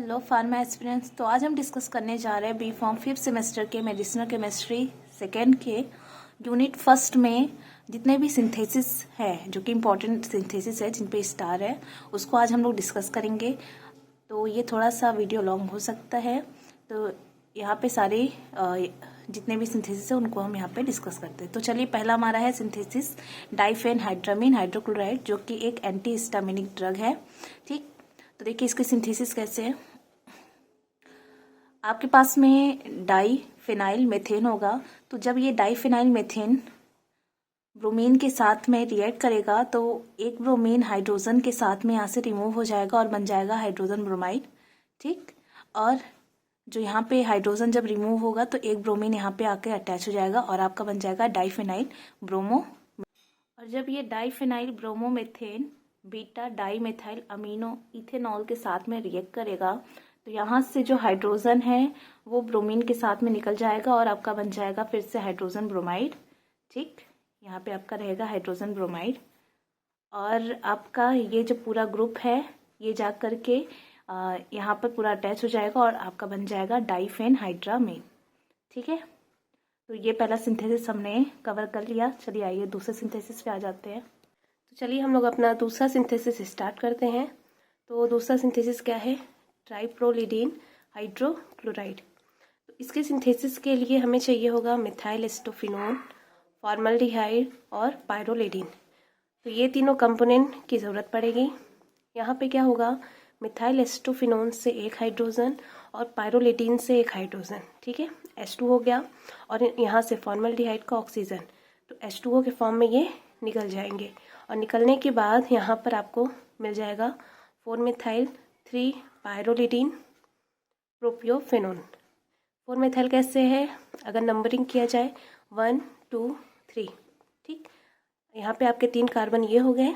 Hello pharma aspirants. तो आज हम डिस्कस करने जा रहे हैं बी फॉर्म 5th सेमेस्टर के मेडिसिनल केमिस्ट्री सेकेंड के यूनिट फर्स्ट में जितने भी सिंथेसिस है जो कि इम्पोर्टेंट सिंथेसिस है जिन पे स्टार है उसको आज हम लोग डिस्कस करेंगे। तो ये थोड़ा सा वीडियो लॉन्ग हो सकता है, तो यहाँ पे सारे जितने भी सिंथेसिस है उनको हम यहाँ पे डिस्कस करते हैं। तो चलिए, पहला हमारा है सिंथेसिस डाइफेनहाइड्रामीन हाइड्रोक्लोराइड, जो कि एक एंटी हिस्टामिनिक ड्रग है। ठीक, तो देखिए इसके सिंथेसिस कैसे है। आपके पास में डाइफेनाइल मेथेन होगा, तो जब ये डाइफेनाइल मेथेन ब्रोमीन के साथ में रिएक्ट करेगा तो एक ब्रोमीन हाइड्रोजन के साथ में यहाँ से रिमूव हो जाएगा और बन जाएगा हाइड्रोजन ब्रोमाइड। ठीक, और जो यहाँ पे हाइड्रोजन जब रिमूव होगा तो एक ब्रोमीन यहाँ पे आके अटैच हो जाएगा और आपका बन जाएगा डाइफेनाइल ब्रोमो। और जब ये diphenyl bromomethane beta dimethyl amino ethanol के साथ में रिएक्ट करेगा तो यहाँ से जो हाइड्रोजन है वो ब्रोमीन के साथ में निकल जाएगा और आपका बन जाएगा फिर से हाइड्रोजन ब्रोमाइड। ठीक, यहाँ पे आपका रहेगा हाइड्रोजन ब्रोमाइड और आपका ये जो पूरा ग्रुप है ये जा करके यहाँ पर पूरा अटैच हो जाएगा और आपका बन जाएगा डाइफेनहाइड्रामीन। ठीक है, तो ये पहला सिंथेसिस हमने कवर कर लिया। चलिए आइए दूसरे सिंथेसिस पे आ जाते हैं। तो चलिए हम लोग अपना दूसरा सिंथेसिस स्टार्ट करते हैं। तो दूसरा सिंथेसिस क्या है? Triprolidine hydrochloride. तो इसके सिंथेसिस के लिए हमें चाहिए होगा मिथाइल एस्टोफिनोन, फॉर्मल्डिहाइड और पायरोलिडीन। तो ये तीनों कंपोनेंट की ज़रूरत पड़ेगी। यहाँ पे क्या होगा? मिथाइल एस्टोफिनोन से एक हाइड्रोजन और पायरोलिडीन से एक हाइड्रोजन। ठीक है, H2 हो गया और यहाँ से फॉर्मल्डिहाइड का ऑक्सीजन, तो H2O के फॉर्म में ये निकल जाएंगे और निकलने के बाद यहाँ पर आपको मिल जाएगा 4 मिथाइल 3 पायरोलिडीन प्रोपियोफेनोन। 4 मिथाइल कैसे है? अगर नंबरिंग किया जाए 1 2 3। ठीक, यहाँ पे आपके 3 कार्बन ये हो गए।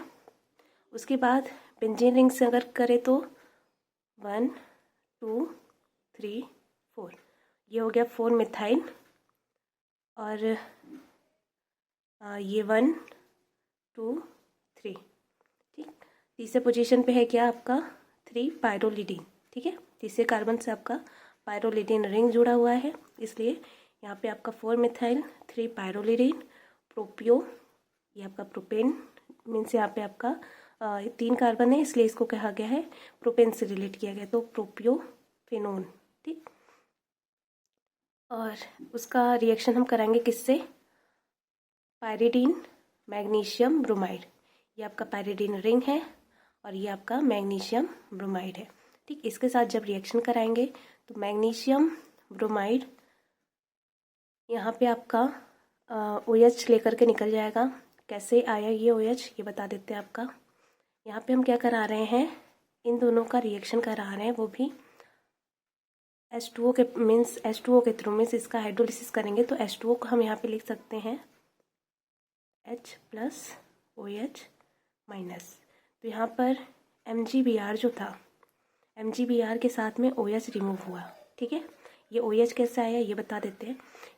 उसके बाद बेंजीन रिंग से अगर करें तो 1 2 3 4, ये हो गया 4 मिथाइल और ये 1 2 3। ठीक, तीसरे पोजीशन पे है क्या आपका 3 पायरोलिडीन। ठीक है, तीसरे कार्बन से आपका पायरोलिडीन रिंग जुड़ा हुआ है, इसलिए यहाँ पे आपका 4 मिथाइल 3 पायरोलिडीन प्रोपियो, ये आपका प्रोपेन मीन्स यहाँ पे आपका 3 कार्बन है इसलिए इसको कहा गया है प्रोपेन से रिलेट किया गया, तो प्रोपियोफेनोन। ठीक, और उसका रिएक्शन हम कराएंगे किससे? Pyridine magnesium bromide. ये आपका पायरिडीन रिंग है और ये आपका मैग्नीशियम ब्रोमाइड है। ठीक, इसके साथ जब रिएक्शन कराएंगे तो मैग्नीशियम ब्रोमाइड यहाँ पे आपका OH लेकर के निकल जाएगा। कैसे आया ये OH ये बता देते हैं आपका। यहाँ पे हम क्या करा रहे हैं? इन दोनों का रिएक्शन करा रहे हैं, वो भी H2O के मीन्स H2O के थ्रू मीन्स इसका हाइड्रोलिसिस करेंगे तो H2O को हम यहाँ पे लिख सकते हैं H प्लस OH माइनस। तो यहाँ पर MgBr जो था, MgBr के साथ में OH रिमूव हुआ। ठीक है, ये OH कैसे आया ये बता देते हैं।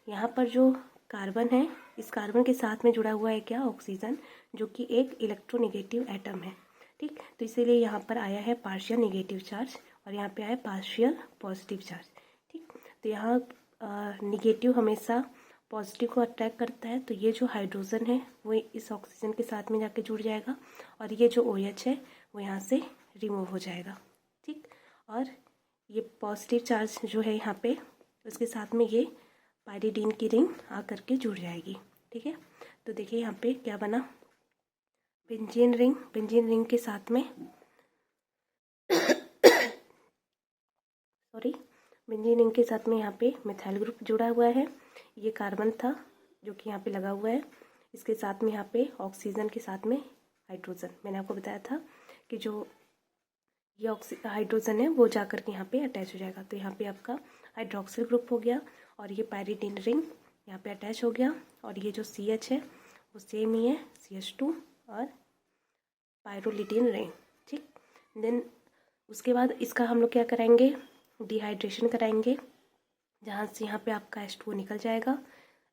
यहाँ पर जो कार्बन है इस कार्बन के साथ में जुड़ा हुआ है क्या? ऑक्सीजन, जो कि एक इलेक्ट्रोनेगेटिव एटम है। ठीक, तो इसीलिए यहाँ पर आया है पार्शियल नेगेटिव चार्ज और यहाँ पे आया पार्शियल पॉजिटिव चार्ज। ठीक, तो यहाँ नेगेटिव हमेशा पॉजिटिव को अट्रैक्ट करता है, तो ये जो हाइड्रोजन है वो इस ऑक्सीजन के साथ में जाके जुड़ जाएगा और ये जो OH है वो यहाँ से रिमूव हो जाएगा। ठीक, और ये पॉजिटिव चार्ज जो है यहाँ पे उसके साथ में ये पायरिडीन की रिंग आकर के जुड़ जाएगी। ठीक है, तो देखिए यहाँ पे क्या बना? बेंजीन रिंग के साथ में बेंजीन रिंग के साथ में यहाँ पे मिथाइल ग्रुप जुड़ा हुआ है। ये कार्बन था जो कि यहाँ पे लगा हुआ है, इसके साथ में यहाँ पे ऑक्सीजन के साथ में हाइड्रोजन। मैंने आपको बताया था कि जो ये हाइड्रोजन है वो जाकर के यहाँ पे अटैच हो जाएगा, तो यहाँ पे आपका हाइड्रोक्सिल ग्रुप हो गया और ये पायरिडीन रिंग यहाँ पे अटैच हो गया और ये जो CH है वो सेम ही है CH2 और पायरोलिडीन रिंग। ठीक, देन उसके बाद इसका हम लोग क्या कराएंगे? डिहाइड्रेशन कराएंगे, जहाँ से यहाँ पे आपका H2O निकल जाएगा।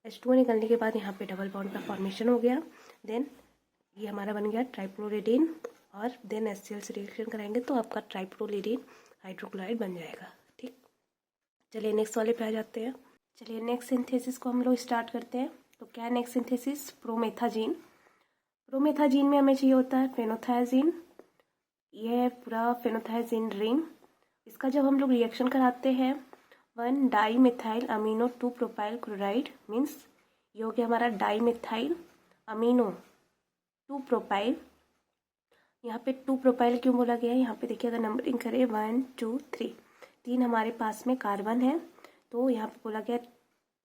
H2O निकलने के बाद यहाँ पे डबल बॉन्ड का फॉर्मेशन हो गया। देन ये हमारा बन गया ट्राइप्रोलिडीन और देन HCl से रिएक्शन कराएंगे तो आपका ट्राइप्रोलिडीन हाइड्रोक्लोराइड बन जाएगा। ठीक, चलिए नेक्स्ट वाले पे आ जाते हैं। चलिए नेक्स्ट सिंथेसिस को हम लोग स्टार्ट करते हैं। तो क्या है नेक्स्ट सिंथेसिस? प्रोमेथाजीन। प्रोमेथाजीन में हमें चाहिए होता है फेनोथायाजीन। ये है पूरा फेनोथायाजीन रिंग। इसका जब हम लोग रिएक्शन कराते हैं 1 dimethyl amino 2 propyl chloride means ये हो गया हमारा डाईमिथाइल अमीनो 2 प्रोपाइल। यहाँ पे 2 प्रोपाइल क्यों बोला गया है? यहाँ पे देखिए अगर नंबरिंग करें 1 2 3, 3 हमारे पास में कार्बन है, तो यहाँ पे बोला गया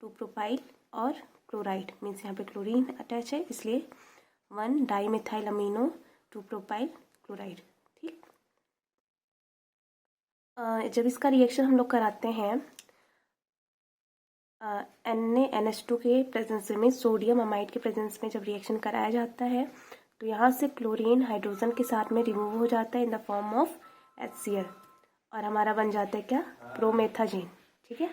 2 प्रोपाइल और क्लोराइड मीन्स यहाँ पे क्लोरीन अटैच है, इसलिए 1 डाईमिथाइल अमीनो 2 प्रोपाइल क्लोराइड। ठीक, जब इसका रिएक्शन हम लोग कराते हैं NaNH2 के प्रेजेंस में, सोडियम अमाइड के प्रेजेंस में जब रिएक्शन कराया जाता है तो यहाँ से क्लोरीन हाइड्रोजन के साथ में रिमूव हो जाता है in the form of HCl और हमारा बन जाता है क्या? प्रोमेथाजीन। ठीक है,